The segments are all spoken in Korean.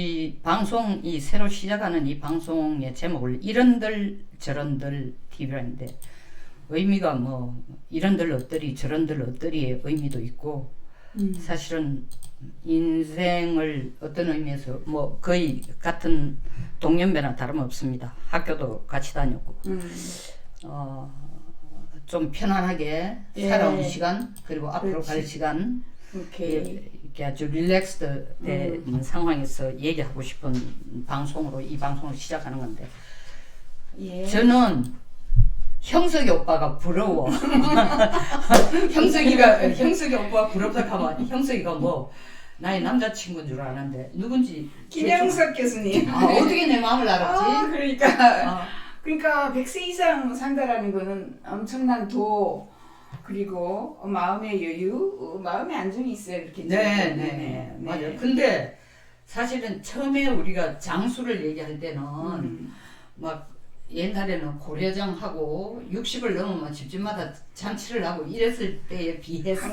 이 방송이 새로 시작하는 이 방송의 제목을 이런들 저런들 TV라는데 의미가 뭐 이런들 어떠리 저런들 어떠리의 의미도 있고 사실은 인생을 어떤 의미에서 뭐 거의 같은 동년배나 다름없습니다. 학교도 같이 다녔고 좀 편안하게 살아온 시간 그리고 앞으로 갈 시간 이렇게 아주 릴렉스드 된 상황에서 얘기하고 싶은 방송으로 이 방송을 시작하는 건데 저는 형석이 오빠가 부러워. 형석이 오빠가 부럽다 하면 형석이가 뭐 나의 남자친구인 줄 아는데 누군지 김영석 교수님. 어떻게 내 마음을 알았지? 그러니까 100세 이상 산다라는 거는 엄청난 도 그리고 마음의 여유, 마음의 안정이 있어야 이렇게. 네. 맞아요. 근데 사실은 처음에 우리가 장수를 얘기할 때는 막 옛날에는 고려정하고 60을 넘으면 집집마다 잔치를 하고 이랬을 때에 비해서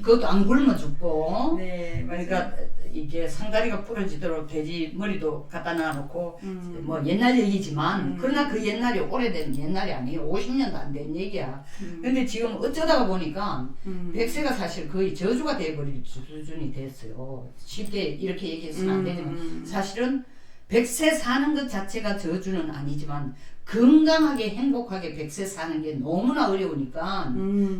그것도 안 굶어 죽고 그러니까 이게 상다리가 부러지도록 돼지 머리도 갖다 놔놓고 뭐 옛날 얘기지만 그러나 그 옛날이 오래된 옛날이 아니에요. 50년도 안 된 얘기야. 근데 지금 어쩌다가 보니까 100세가 사실 거의 저주가 돼버릴 수준이 됐어요. 쉽게 이렇게 얘기해서는 안 되지만 사실은 100세 사는 것 자체가 저주는 아니지만 건강하게 행복하게 100세 사는 게 너무나 어려우니까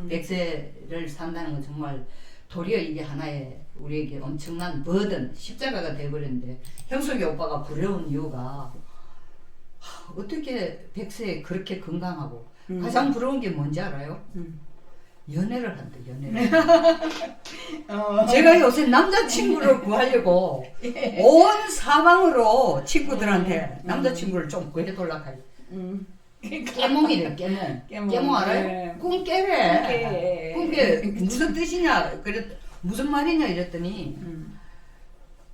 100세를 산다는 건 정말 도리어 이게 하나의 우리에게 엄청난 버든 십자가가 돼버렸는데 형석이 오빠가 부러운 이유가 어떻게 100세에 그렇게 건강하고 가장 부러운 게 뭔지 알아요? 연애를 한다. 연애를. 제가 요새 남자친구를 구하려고 온 사방으로 친구들한테 남자친구를 좀 구해달라고 해요. 깨몽이래. 깨몽 알아요? 네. 꿈깨래. 꿈깨 무슨 뜻이냐 무슨 말이냐 이랬더니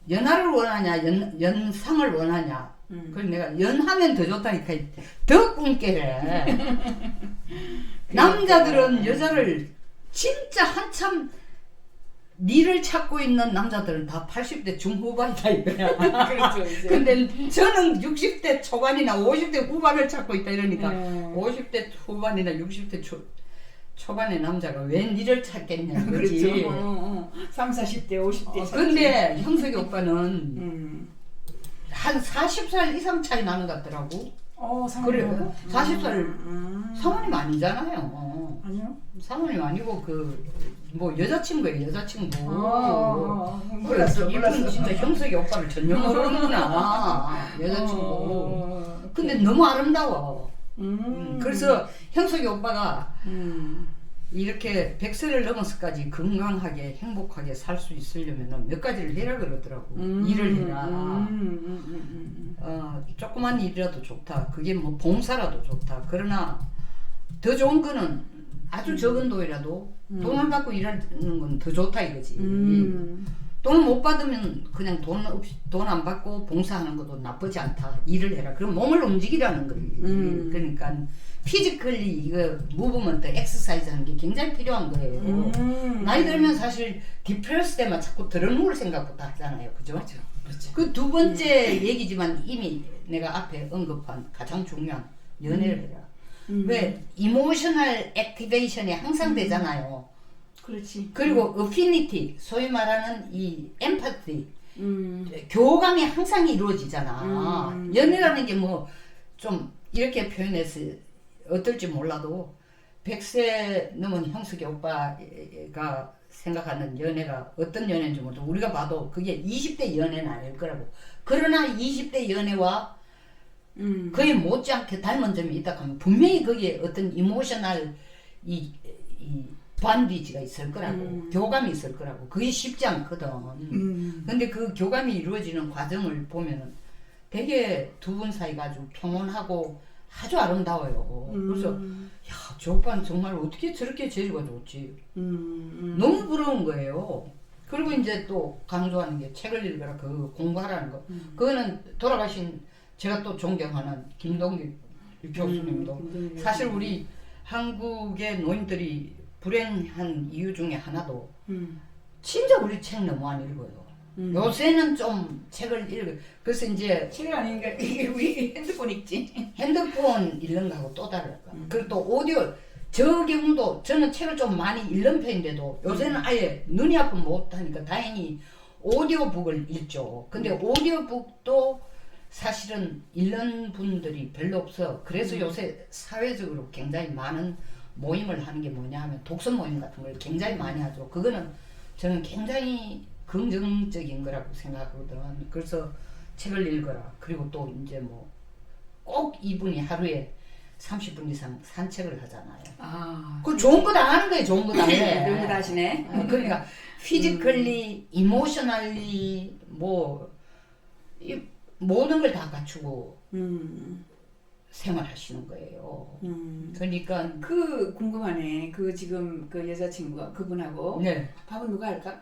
연하를 원하냐 연상을 원하냐 그래서 내가 연하면 더 좋다니까 더 꿈깨래. 남자들은 여자를 진짜 한참 니를 찾고 있는 남자들은 다 80대 중후반이다 이거야. 그렇죠, 이제. 근데 저는 60대 초반이나 50대 후반을 찾고 있다 이러니까 50대 후반이나 60대 초반의 남자가 왜 니를 찾겠냐 그러지. 그렇죠. 3, 40대, 50대. 근데 형석이 오빠는 한 40살 이상 차이 나는 것 같더라고. 그래, 40살 사모님 아니잖아요. 아니요. 사모님 아니고 뭐 여자친구예요. 여자친구. 몰랐어. 이분 진짜 형석이 오빠를 전혀 모르는구나. 여자친구. 근데 너무 아름다워. 그래서 형석이 오빠가 이렇게 100세를 넘어서까지 건강하게 행복하게 살 수 있으려면 몇 가지를 해라 그러더라고. 일을 해라. 조그만 일이라도 좋다. 그게 뭐 봉사라도 좋다. 그러나 더 좋은 거는 아주 적은 돈이라도 돈을 받고 일하는 건 더 좋다 이거지. 돈을 못 받으면 그냥 돈 안 받고 봉사하는 것도 나쁘지 않다. 일을 해라. 그럼 몸을 움직이라는 거지. 그러니까 피지컬리 이거 무브먼트 엑서사이즈 하는 게 굉장히 필요한 거예요. 나이 들면 사실 디프레스 때만 자꾸 들어누울 생각부터 하잖아요. 그죠? 그렇죠. 그 두 번째 얘기지만 이미 내가 앞에 언급한 가장 중요한 연애를 해라. 왜 이모셔널 액티베이션이 항상 되잖아요. 그렇지. 그리고 어피니티 소위 말하는 이 엠파티 교감이 항상 이루어지잖아. 연애라는 게 뭐 좀 이렇게 표현해서 어떨지 몰라도 100세 넘은 형석이 오빠가 생각하는 연애가 어떤 연애인지 모르도 우리가 봐도 그게 20대 연애는 아닐 거라고. 그러나 20대 연애와 거의 못지않게 닮은 점이 있다 하면 분명히 거기에 어떤 이모셔널 이 반디지가 있을 거라고. 교감이 있을 거라고. 그게 쉽지 않거든. 근데 그 교감이 이루어지는 과정을 보면은 되게 두 분 사이가 아주 평온하고 아주 아름다워요. 그래서 야, 저 오빠는 정말 어떻게 저렇게 재주가 좋지. 너무 부러운 거예요. 그리고 이제 또 강조하는 게 책을 읽어라 그 공부하라는 거. 그거는 돌아가신 제가 또 존경하는 김동길 교수님도 사실 우리 한국의 노인들이 불행한 이유 중에 하나도 진짜 우리 책 너무 안 읽어요. 요새는 좀 책을 읽어. 그래서 이제 책이 아닌가 이게 우리 핸드폰 읽지. 핸드폰 읽는 거하고 또 다를까. 그리고 또 오디오 저 경우도 저는 책을 좀 많이 읽는 편인데도 요새는 아예 눈이 아프면 못하니까 다행히 오디오북을 읽죠. 근데 오디오북도 사실은 읽는 분들이 별로 없어. 그래서 요새 사회적으로 굉장히 많은 모임을 하는 게 뭐냐 하면 독서 모임 같은 걸 굉장히 많이 하죠. 그거는 저는 굉장히 긍정적인 거라고 생각하거든. 그래서 책을 읽어라. 그리고 또 이제 뭐 꼭 이분이 하루에 30분 이상 산책을 하잖아요. 아, 그 좋은 거 다 하는 거예요. 좋은 거 다 해. 그런 거다 하시네. 그러니까 피지컬리, 이모셔널리 뭐 이 모든 걸 다 갖추고 생활하시는 거예요. 그러니까 그 궁금하네. 그 지금 그 여자친구가 그분하고 네. 밥은 누가 할까?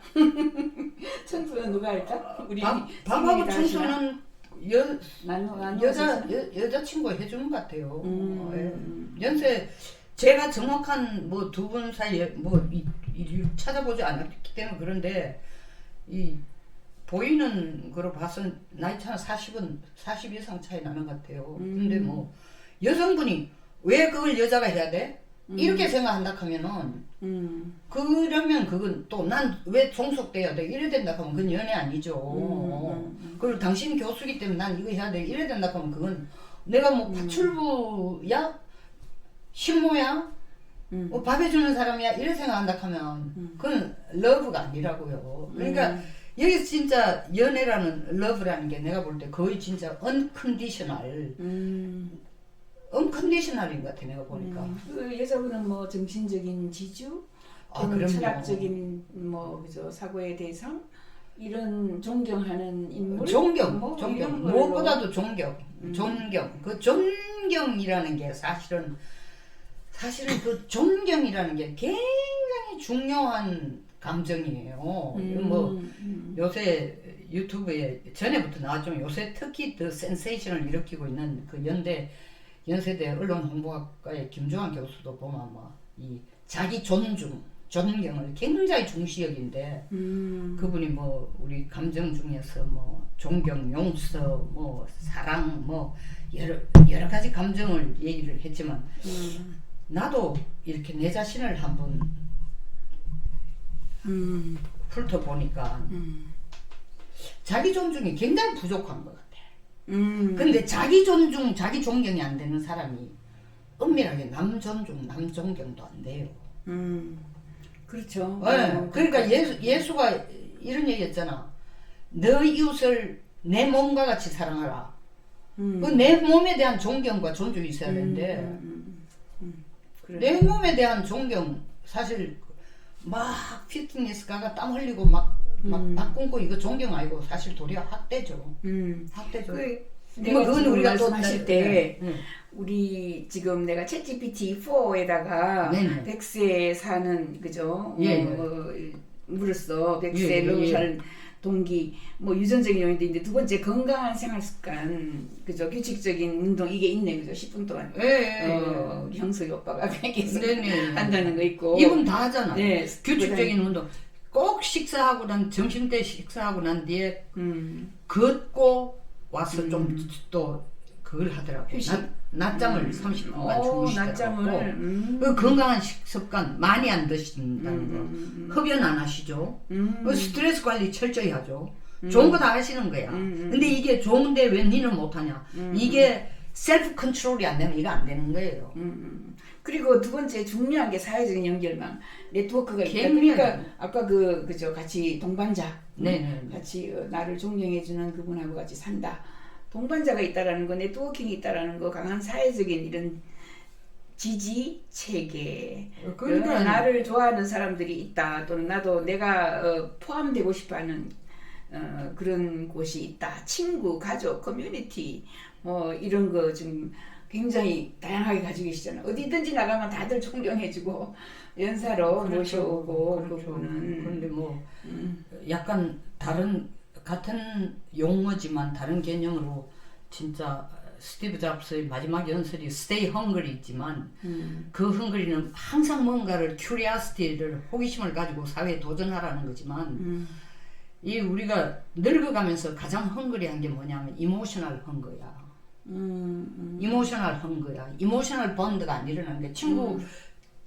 청소는 누가 할까? 우리 밥하고 생일이 다 하시나? 청소는 여자친구가 해주는 것 같아요. 연세 제가 정확한 뭐 두 분 사이에 뭐 찾아보지 않았기 때문에 그런데 이 보이는 거로 봐서는 나이 차는 40 이상 차이 나는 것 같아요. 근데 뭐 여성분이 왜 그걸 여자가 해야 돼? 이렇게 생각한다 하면은 그러면 그건 또 난 왜 종속돼야 돼? 이래 된다 하면 그건 연애 아니죠. 그리고 당신이 교수기 때문에 난 이거 해야 돼. 이래 된다 하면 그건 내가 뭐 파출부야? 신모야? 뭐 밥 해주는 사람이야? 이래 생각한다 하면 그건 러브가 아니라고요. 그러니까 여기서 진짜 연애라는 러브라는 게 내가 볼 때 거의 진짜 언컨디셔널인 것 같아 내가 보니까. 그 여자분은 뭐 정신적인 지주, 그럼요. 철학적인 뭐 그죠 사고의 대상 이런 존경하는 인물, 존경. 이런 걸로. 무엇보다도 존경. 그 존경이라는 게 사실은 그 존경이라는 게 굉장히 중요한 감정이에요. 뭐 요새 유튜브에 전에부터 나왔지만 요새 특히 더 센세이션을 일으키고 있는 그 연세대 언론홍보학과의 김주환 교수도 보면 뭐 이 자기 존경을 굉장히 중시 여긴데 그분이 뭐 우리 감정 중에서 뭐 존경, 용서, 뭐 사랑, 뭐 여러 가지 감정을 얘기를 했지만 나도 이렇게 내 자신을 한번 훑어보니까 자기 존중이 굉장히 부족한 것 같아. 근데 자기 존중, 자기 존경이 안 되는 사람이 은밀하게 남 존중, 남 존경도 안 돼요. 그렇죠. 네. 그러니까 예수가 이런 얘기 했잖아. 너 이웃을 내 몸과 같이 사랑하라. 그 내 몸에 대한 존경과 존중이 있어야 되는데 그래. 내 몸에 대한 존경 사실 막 피트니스 가가 땀 흘리고 막 굶고 이거 존경 아니고 사실 도리어 학대죠. 학대죠. 내가 그건 지금 우리가 말씀하실 때 네. 우리 지금 내가 챗GPT 4에다가 네네. 100세 사는 그죠? 예, 예. 물었어. 100세 예, 예, 넘은 예. 사는 동기 뭐 유전적인 요인도 있는데 두 번째 건강한 생활 습관 그죠? 규칙적인 운동 이게 있네 그죠? 10분 동안 우리 형석이 오빠가 계속 한다는 거 있고 이분 다 하잖아. 네, 규칙적인 운동. 꼭 식사하고 점심 때 식사하고 난 뒤에 걷고 와서 좀 또 그걸 하더라고. 낮잠을 30분간 주무시더라고. 낮잠을 그 건강한 식습관 많이 안 드신다는 거. 흡연 안 하시죠. 스트레스 관리 철저히 하죠. 좋은 거 다 하시는 거야. 근데 이게 좋은데 왜 니는 못하냐. 이게 셀프 컨트롤이 안 되면 이거 안 되는 거예요. 그리고 두 번째 중요한 게 사회적인 연결망 네트워크가 있다. 굉장히. 그러니까 아까 그죠 같이 동반자 네네. 같이 나를 존경해주는 그분하고 같이 산다. 동반자가 있다라는 거, 네트워킹이 있다라는 거, 강한 사회적인 이런 지지 체계. 그러니까 나를 좋아하는 사람들이 있다. 또는 나도 내가 포함되고 싶어하는 그런 곳이 있다. 친구, 가족, 커뮤니티 뭐 이런 거 좀 굉장히 다양하게 가지고 계시잖아요. 어디든지 나가면 다들 존경해주고 연사로 모셔오고 그분은. 그런데 뭐 약간 같은 용어지만 다른 개념으로 진짜 스티브 잡스의 마지막 연설이 Stay Hungry이지만 그 헝그리는 항상 뭔가를 curiosity를 호기심을 가지고 사회에 도전하라는 거지만 이 우리가 늙어가면서 가장 헝그리한 게 뭐냐면 이모셔널 헝거야. 이모셔널 헝거야. 이모셔널 번드가 안 일어나는 게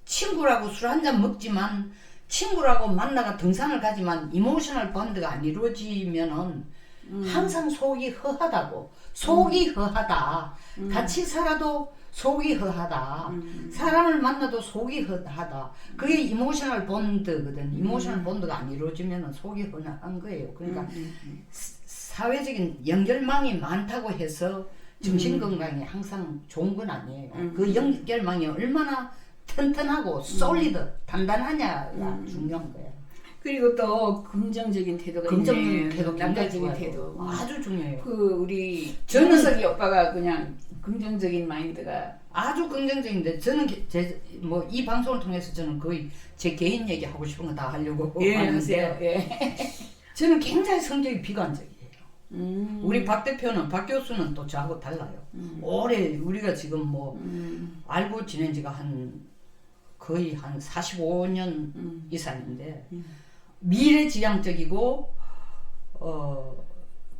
친구라고 술 한 잔 먹지만 친구라고 만나가 등산을 가지만 이모셔널 번드가 안 이루어지면은 항상 속이 허하다고. 속이 허하다. 같이 살아도 속이 허하다. 사람을 만나도 속이 허하다. 그게 이모셔널 본드거든. 이모셔널 본드가 안 이루어지면 속이 허한 거예요. 그러니까 사회적인 연결망이 많다고 해서 정신건강에 항상 좋은 건 아니에요. 그 연결망이 얼마나 튼튼하고 솔리드, 단단하냐가 중요한 거예요. 그리고 또 긍정적인 태도가 긍정적인 있네. 태도, 남자적인 굉장히 태도. 아주 중요해요. 그 우리 저는- 전석이 오빠가 그냥 긍정적인 마인드가 아주 긍정적인데 저는 뭐 이 방송을 통해서 저는 거의 제 개인 얘기 하고 싶은 거 다 하려고 예 하는데 하세요. 예. 저는 굉장히 성격이 비관적이에요. 우리 박 대표는 박 교수는 또 저하고 달라요. 올해 우리가 지금 뭐 알고 지낸 지가 거의 한 45년 이상인데 미래지향적이고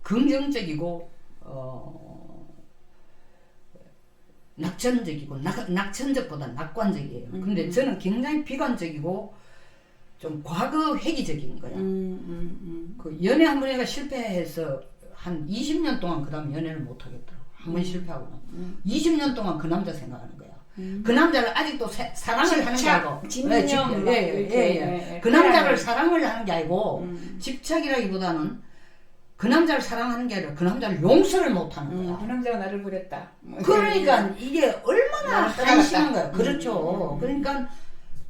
긍정적이고 낙천적이고 낙천적보다 낙관적이에요. 근데 저는 굉장히 비관적이고 좀 과거 회귀적인 거야. 그 연애 한 번 해가 실패해서 한 20년 동안 그 다음 연애를 못 하겠더라고. 한 번 실패하고는 20년 동안 그 남자 생각하는 거야. 그 남자를 아직도 사랑을 하는 게 아니고 집념 그 남자를 사랑을 하는 게 아니고 집착이라기보다는 그 남자를 사랑하는 게 아니라 그 남자를 용서를 못 하는 거야. 그 남자가 나를 버렸다. 그러니까 이게 얼마나 나를 떠나갔다. 한심한 거야. 그렇죠. 그러니까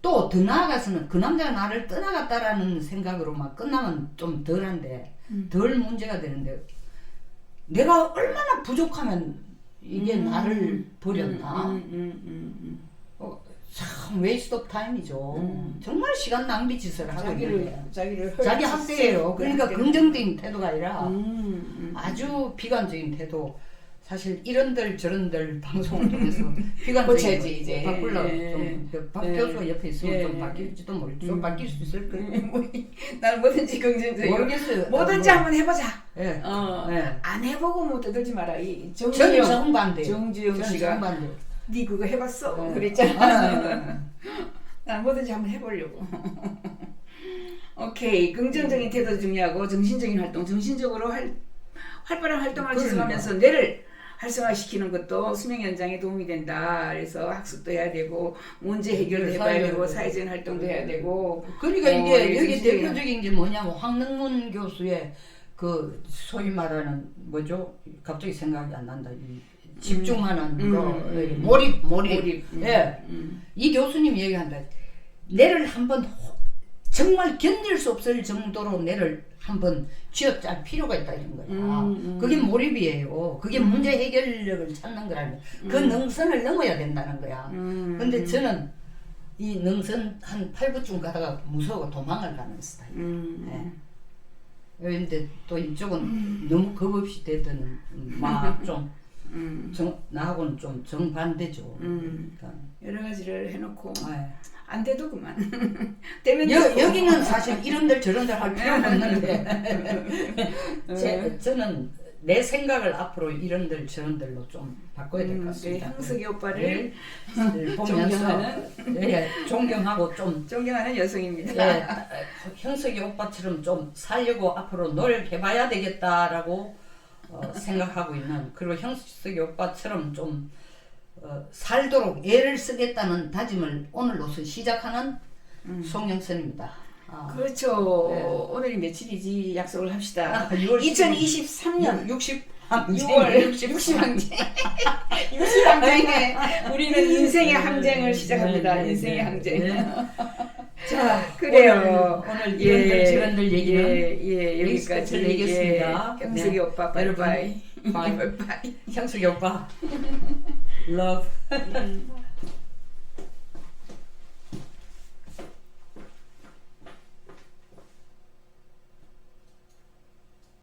또 더 나아가서는 그 남자가 나를 떠나갔다라는 생각으로만 끝나면 좀 덜한데 덜 문제가 되는데 내가 얼마나 부족하면 이게 나를 버렸나. 참 웨이스트 오브 타임이죠. 정말 시간 낭비 짓을 하고 있는데 자기 학대예요. 그러니까 긍정적인 태도가 아니라 아주 비관적인 태도. 사실 이런들 저런들 방송을 통해서 비관적인 고쳐야지, 이제. 바꾸려고 예. 박 교수가 옆에 있으면 예. 좀 바뀔지도 모르겠고 좀 바뀔 수 있을 거예요. 나는 뭐든지 긍정적이고 모르겠어요. 뭐든지 뭐. 한번 해보자. 예. 예. 안 해보고 뭐 떠들지 마라. 이 저는 정주영 정반대. 정주영 씨가 정반대. 네 그거 해봤어? 네. 그랬잖아. 난 뭐든지 한번 해보려고. 오케이. 긍정적인 태도 중요하고 정신적인 활동, 정신적으로 활발한 활동을 그러니까. 지속하면서 뇌를 활성화시키는 것도 수명 연장에 도움이 된다. 그래서 학습도 해야 되고 문제 해결도 해봐야 되고 사회적인 활동도 해야 되고. 그러니까 이게 여기 정신적인- 대표적인 게 뭐냐면 황능문 교수의 그 소위 말하는 뭐죠? 갑자기 생각이 안 난다. 이 집중하는 거 몰입. 예. 이 교수님 얘기한다. 뇌를 한번 정말 견딜 수 없을 정도로 뇌를 한번 쥐어짤 필요가 있다 이런 거야. 그게 몰입이에요. 그게 문제 해결력을 찾는 거라면 그 능선을 넘어야 된다는 거야. 근데 저는 이 능선 한 8부쯤 가다가 무서워 도망을 가는 스타일. 예. 그런데 또 이쪽은 너무 겁없이 되던 막좀 나하고는 좀 정반대죠. 그러니까. 여러 가지를 해놓고 예. 안 돼도 그만. 되면 여기는 사실 이런들 저런들 할 필요가 없는데 저는 내 생각을 앞으로 이런들 저런들로 좀 바꿔야 될 것 같습니다. 형석이 오빠를 보면서 존경하고 좀 존경하는 여성입니다. 예, 형석이 오빠처럼 좀 살려고 앞으로 노력해봐야 되겠다라고 생각하고 있는, 그리고 형석이 오빠처럼 좀 살도록 애를 쓰겠다는 다짐을 오늘로서 시작하는 송영선입니다. 그렇죠. 네. 오늘이 며칠이지 약속을 합시다. 6월 2023년 6월 60항쟁. 60항쟁에 우리는 인생의 항쟁을 시작합니다. 인생의 항쟁. 자, 그래요. 오늘 이런들 저런들 얘기는 여기까지 얘기했습니다. 형석이 오빠 여러분, 바이바이. 바이. 바이바이. 형석이 오빠 love.